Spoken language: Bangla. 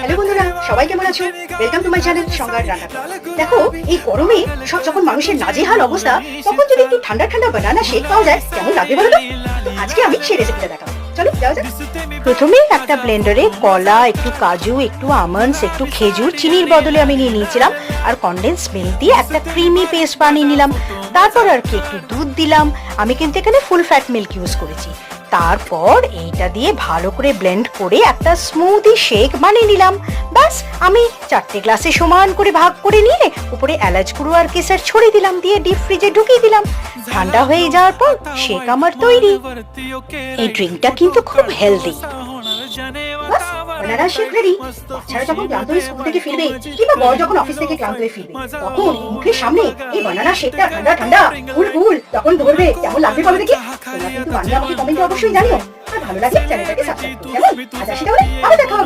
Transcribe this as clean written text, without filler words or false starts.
হ্যালো বন্ধুরা, সবাই কেমন আছো? ওয়েলকাম টু মাই চ্যানেল সংগার রান্না। দেখো, এই গরমে সব যখন মানুষের নাজেহাল অবস্থা, তখন যদি একটু ঠান্ডা ঠান্ডা বানানা শেক পাওয়া যায়, কেমন লাগবে বলো তো? আজকে আমি সেই রেসিপিটা দেখাবো। চলো যাওয়া যাক। প্রথমে একটা ব্লেন্ডারে কলা, একটু কাজু, একটু আমন্ডস, একটু খেজুর, চিনির বদলে আমি নিয়ে নিয়েছিলাম, আর কনডেন্স মিল্ক দিয়ে একটা ক্রিমি পেস্ট বানিয়ে নিলাম। তারপর আর কি একটু দুধ দিলাম। আমি কিন্তু এখানে ফুল ফ্যাট মিল্ক ইউজ করেছি। তারপর এইটা দিয়ে ভালো করে ব্লেন্ড করে একটা স্মুদি শেক বানিয়ে নিলাম। ব্যাস, আমি 4টে গ্লাসে সমান করে ভাগ করে নিয়ে উপরে এলাচ গুঁড়ো আর কেসার ছড়িয়ে দিলাম, দিয়ে ডিপ ফ্রিজে ঢুকিয়ে দিলাম। ঠান্ডা হয়ে যাওয়ার পর শেক আমার তৈরি। এই ড্রিঙ্কটা কিন্তু খুব হেলদি। বানানা শেক রেডি। বাচ্চারা যখন ক্লান্ত হয়ে স্কুল থেকে ফিরবে, কিংবা বড় যখন অফিস থেকে ক্লান্ত হয়ে ফিরবে, তখন মুখের সামনে এই বানানা শেকটা ঠান্ডা ঠান্ডা কুল কুল তখন ধরবে, কেমন লাগবে বলো দেখি। তোমরা কিন্তু বানিয়ে আমাকে কমেন্টে অবশ্যই জানিও। আর ভালো লাগলে চ্যানেলটাকে সাবস্ক্রাইব করো। কেমন? আজ আসি তাহলে, আবার দেখা হবে।